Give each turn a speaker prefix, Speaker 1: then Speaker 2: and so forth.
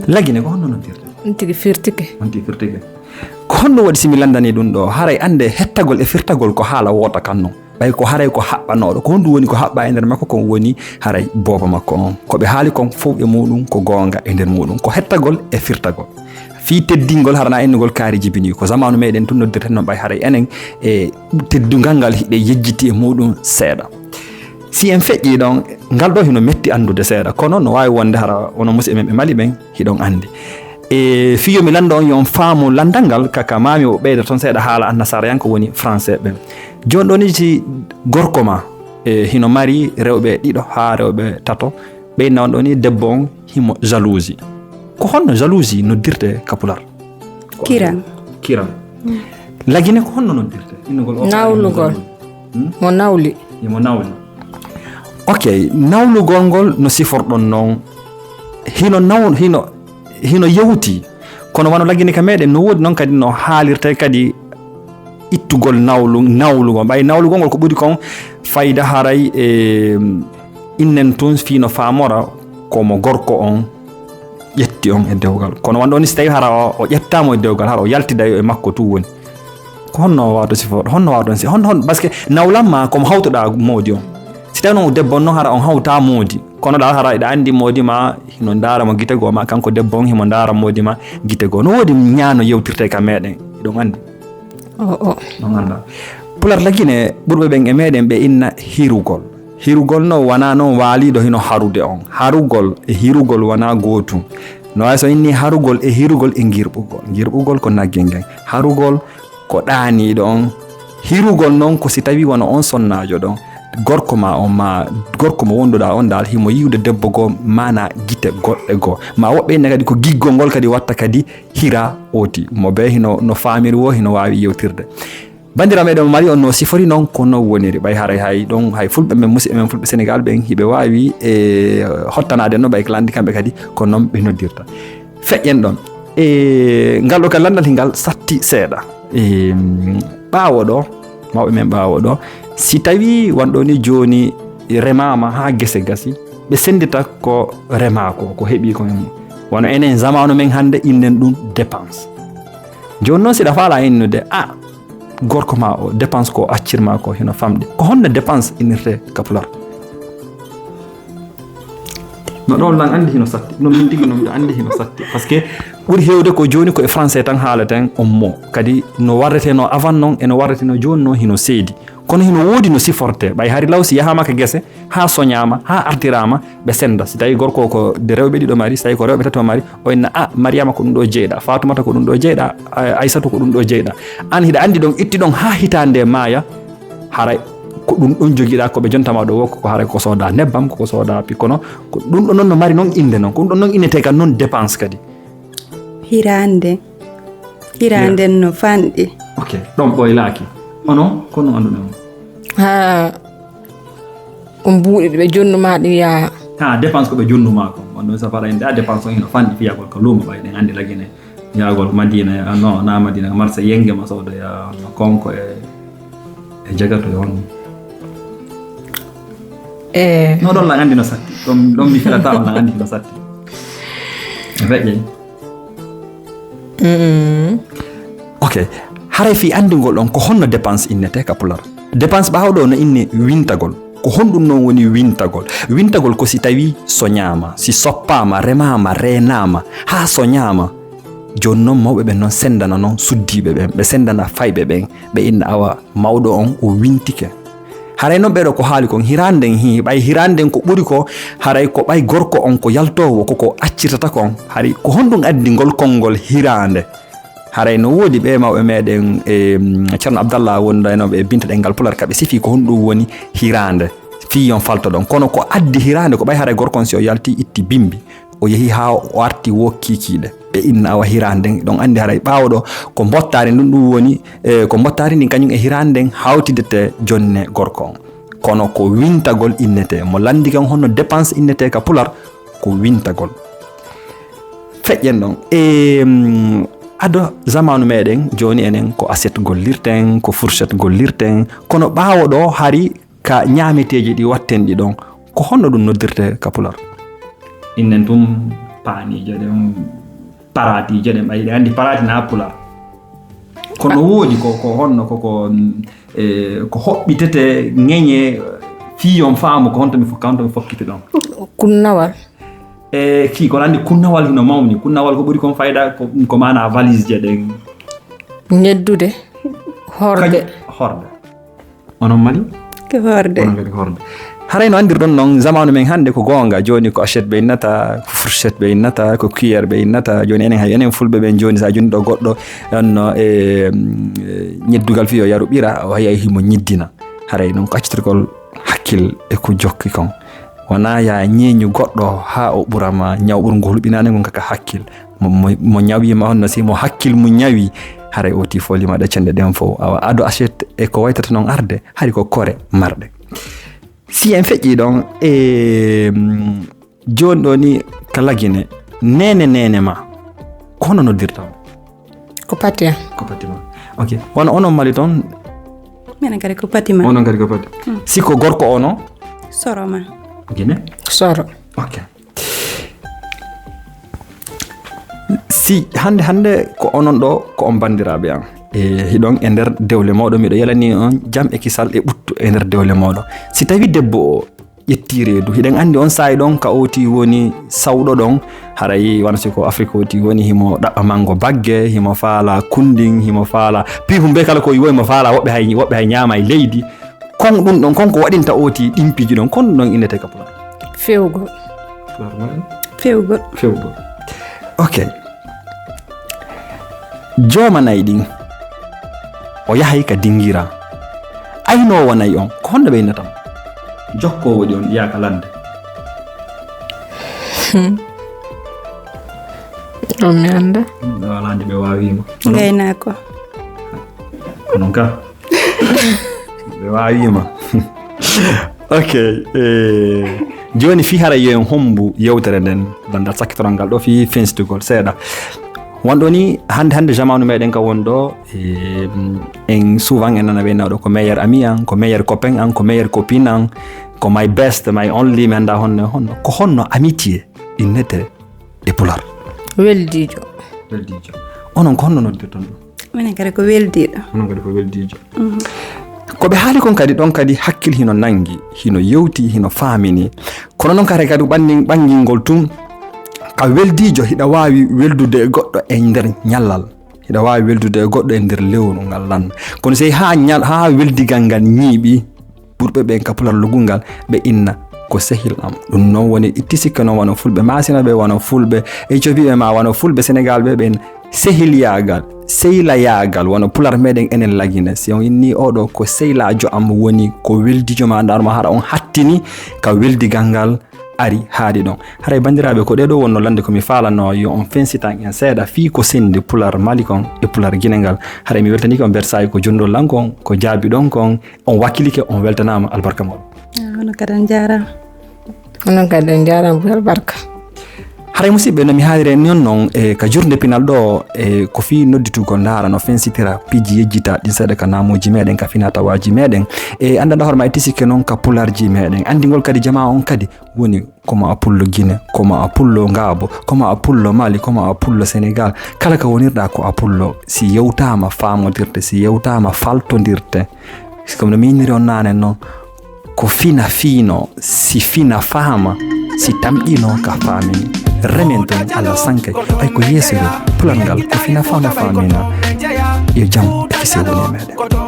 Speaker 1: lagine ko honno noddirte
Speaker 2: tigi firtike
Speaker 1: ko honno waɗi simi landani ɗum ɗo haray ande hettagol e firtagol ko haala woota kan non ɓay ko haray ko haɓɓanoɗo ko honɗum woni ko haɓɓa e nder makko kon woni haray booba makko on koɓe haali kon fof e muɗum ko goonga e nder muɗum ko hettagol e firtagol fi teddingol harana ennugol kaari jibini ko zamanu meɗen tun noddirten noon ɓay haray enen e teddungal ngal hiɗe yejjiti e muɗum seeɗa si en feƴƴi ɗon ngal ɗo hino metti andude seeɗa kono no wawi wonde hara wono musidɓe men ɓe Mali ɓen hiɗon andi e fiyo mi landa on yon faamu landal ngal kaka mami o ɓeyda toon seeɗa haala annasara yanko woni français ɓen joni ɗon si gorko ma hino mari rewɓe ɗiɗo ha rewɓe tato ɓeyna on ɗo ni debbo on himo jalousie ko honno jalousie noddirte ka Pular
Speaker 2: kiran
Speaker 1: lagine ko honno noddirte
Speaker 2: nawlugol mo nawli
Speaker 1: ok nawlugol ngol no siforɗon noon hino yewti kono wano lagine ka meɗen no wodi noon kadi no haalirte kadi ittugol nawlugol ɓay nawlugol ngol ko ɓuri kon fayda haray innen tun fino famora komo gorko on ƴetti on e dewgal kono wonɗo ni so tawi hara o ƴettamo e dewgal hara o yaltidayo e makko tu woni ko honno wawɗo sifoɗo honno wawɗon si hon par ce que nawlanma komo hawtoɗa moodi on si tawi noon debbo noon hara on hawta moodi kono ɗa hara iɗa andi moodi ma hino daramo guite goo ma kanko debbo on himo dara moodi ma guite goo no woodi ñaano yewtirte ka meɗen iɗon andi ɗon anda Pular lagine ɓurɓe ɓen e meɗen ɓe inna hirugol no wana noon waaliɗo hino harude on harugol e hirugol wana gootum no way so inni harugol e hirugol e girɓugol ko naggel ngel harugol ko ɗaniɗo on hirugol noon ko si tawi wona on sonnajo ɗon gorko ma mo wonduɗa on dal himo yiwde debbo goo mana guite goɗɗe goo ma woɓɓe enne kadi ko giggol ngol kadi watta kadi hira oti mo be hino no famiri wo hino wawi yewtirde bandira meɗen Mali on no sifori noon kono woniri ɓay haray hay ɗon hay fulɓe men musidɓe men fulɓe Sénégal ɓen hiɓe wawi e hottanade no ɓay ko landi kamɓe kadi ko noon ɓe noddirta feƴƴen ɗon e ngal ɗo ka landal hingal satti seeɗa e ɓaawo ɗo mawɓe men ɓaawo ɗo si tawi wanɗo ni joni remama ha gese gasi ɓe sendita ko remako ko heeɓi ko wono enen zamanu men hande innen ɗum dépense joni noon siɗa faala innude gorko ma o dépense ko accirma ko hino famɗi ko honno dépense innirte ka Pular no ɗon lan andi hino satti no min tigi no mbiɗa andi hino satti par ce que ɓuri hewde ko joni ko e français tan haalaten on mo kadi no warreteno avant noon eno warreteno joni noon hino seedi kono hino woodi no siforte ɓay hari law si yahama ka gese ha soñama ha artirama ɓe senda si tawi gorko ko de rewɓe ɗiɗo mari so tawi ko rewɓe tato mari o inna Mariama ko ɗum ɗo jeyɗa Fatoumata ko ɗum ɗo jeyɗa Aissatou ko ɗum ɗo jeyɗa an hiɗa andi ɗon itti ɗon ha hitande maaya haray ko ɗum ɗon joguiɗa koɓe jontama ɗo wokko ko haray ko sooda nebbam koko sooda pikkono ko ɗum ɗon noon no mari noon inde noon ko ɗum ɗon noon innete kadi noon dépense kadi hirande no fanɗi ok ɗon ɓoylaki onon kono anduɗon
Speaker 2: ha ko mbuuɗi ɓe jonnuma ɗi yaha
Speaker 1: dépense ko ɓe jonnuma ko on ɗon safara inde dépense o hino fanɗi fiyagol ko luuma ɓay ɗen andi lagine yagol Madina non na Madina marsa yenge ma sawdo ya no konko e jagato e on no ɗon la andi no satti ɗon mi filata on la andi no satti feƴƴey ok haray fi andigol ɗon ko honno dépense innete ka Pular dépense ɓawɗo no inni wintagol ko honɗum noon woni wintagol ko si tawi soñama si soppama remama renama ha soñama joni noon mawɓe ɓen noon sendana noon suddiɓe ɓen ɓe sendana fayɓe ɓen ɓe inna awa mawɗo on o wintike haray noon ɓeɗo ko haali kon hiranden ɓay hiranden ko ɓuri ko haray ko ɓay gorko on ko yaltowo koko accirtata kon hari ko honɗum addi ngol konngol hirande haray no woodi ɓe mawɓe meɗen e ceerno Abdallah wondanoɓe e binta ɗengal Pular kaɓe sifi ko honɗum woni hirande fiyon falto ɗon kono ko addi hirande ko ɓay haray gorkon si o yalti itti bimbi o yeehi ha o arti wokkikiɗe ɓe inna awa hiranden ɗon andi haray ɓawɗo ko bottari ɗum woni ko bottari ndin kañum e hiranden hawtidete jonne gorko on kono ko wintagol innete mo landi kan honno dépense innete ka Pular ko wintagol feƴƴen ɗon ado zamanu meɗen joni enen ko assiette gollirten ko fourchette gollirten kono ɓawo ɗo hari ka ñameteji ɗi watten ɗi ɗon ko honno ɗum noddirte ka Pular innen tum paanijo ɗen paratijo ɗen ɓayde andi parati na pular kono woodi ko honno ko hoɓɓitete ŋeñe fiyon faamu ko honto mi fokkiti ɗon
Speaker 2: kunnawal
Speaker 1: ki ko andi kunnawal hino mawni kunnawal ko ɓuri kon fayda ko mana valise je ɗen
Speaker 2: ñeddude horde
Speaker 1: onon mali
Speaker 3: ko horde
Speaker 1: haray no andirɗon noon zamanu men hannde ko goonga joni ko assiette ɓe innata ko fourchette ɓe innata ko cuillére ɓe innata joni enen fulɓe ɓen joni sa joni ɗo goɗɗo onno ñeddugal fiyo yaru ɓira o hay himo ñiddina haray noon ko accitirgol hakkil e ko jokki kon wona ya ñeeñu goɗɗo ha o ɓurama ñaw ɓurgol hulɓinani gon kaka hakkil mo ñawima honno si mo hakkil mo ñawi haray o tifolima ɗaccande ɗen fof awa ado assiette e ko waytata noon arde hari ko kore marɗe si en feƴƴi ɗon joni ɗo ni ka lagine nene ma hono noddirta
Speaker 2: ko pati
Speaker 1: ok onon mali toon
Speaker 3: minen kadi ko pati ma
Speaker 1: onon kadi ko pati si ko gorko ono
Speaker 3: soro ma
Speaker 1: Guinée
Speaker 2: soro
Speaker 1: ok si hande ko onon ɗo ko on bandiraɓe an hiɗon e nder dewle moɗon miɗo yalani on jam e kisal e ɓuttu e nder dewle moɗon si tawi debbo o ƴetti reedu hiɗen andi on saayi ɗon ka oti woni sawɗo ɗon haray wana siko Afrique oti woni himo ɗaɓɓa mango bagge himo faala kundin himo faala pihum be kala ko yiwo himo faala woɓɓe hay ñaama e leydi kon ɗum ɗon konko waɗinta oti ɗimpiji ɗon kon ɗum ɗon innete ka pular
Speaker 3: fewgol
Speaker 1: ok jooma nayi ɗin o yahay ka dingira aynowo nayi on ko honno ɓe innatamo jokkowo ɗi on ƴiyaka ladde
Speaker 2: on mi anda
Speaker 1: wala nde ɓe wawima
Speaker 3: gaynako
Speaker 1: onon ka ɓe wawima ok joni fi hara yo en hombu yewtere nden landal sakkitoral ngal ɗo fi fensitugol seeɗa wonɗo ni hande jamanu meɗen ka wonɗo en souvent en nana ɓe nawɗo ko meilleur ami an ko meilleur copain an ko meilleur copine an ko my best my only mi anda honno ko honno amitié innete e pular
Speaker 2: weldijo
Speaker 1: onon ko honno noddirton ɗum
Speaker 3: minen kadi ko weldiɗo
Speaker 1: onon kadi ko weldijo ko ɓe haali kon kadi ɗon kadi hakkil hino nangi hino yewti hino faamini kono noon kadi ɓangilngol tun ka weldijo hiɗa wawi weldude e goɗɗo e nder ñallal hiɗa wawi weldude e goɗɗo e nder lewru ngal lan kono sey ha weldigal ngal ñiiɓi ɓurɓe ɓen ka pularlugol ngal ɓe inna ko sehil am ɗum noon woni itti sikke noon wona fulɓe masina ɓe wona fulɓe Éthiopie ɓe ma wona fulɓe Sénégal ɓe ɓen sehilyagal sehilyagal wona pular meɗen enen lagine si on inni oɗo ko sehilajo am woni ko weldijo ma darmo hara on hattini ka weldigal ngal ari haadi ɗon haray bandiraɓe ko ɗeɗo wonno lande komi falano yo on fensitan en seeɗa fi ko sendi pular Mali kon e pular Guinée ngal haray mi weltaniki on bersayi ko jondol lan kon ko jaabi ɗon kon on wakkilike on weltanama albarka moɗon
Speaker 3: ono kadi en jarama
Speaker 2: onon kadi en jarama bo albarka
Speaker 1: haray musidɓe no mi haalire non ka jurde pinal ɗo ko fi nodditugol ndaara no fensitira piiji yejjita ɗin seeɗa ka namuji meɗen ka fina tawaji meɗen e andanda hoorema e tisikke noon ka pularji meɗen andigol kadi jama on kadi woni komo a pullo Guinée komo a pullo Ngabo komo a pullo Mali komo a pullo Sénégal kala ka wonirɗa ko a pullo si yewtama famodirte si yewtama faltodirte comme no mi inniri on nane noon ko fina fiino si fina faama si tamɗino ka faamini rementen Allah sankay ay ko yeeso pular ngal ko fina faama faamina yo jam e kise woni e meɗen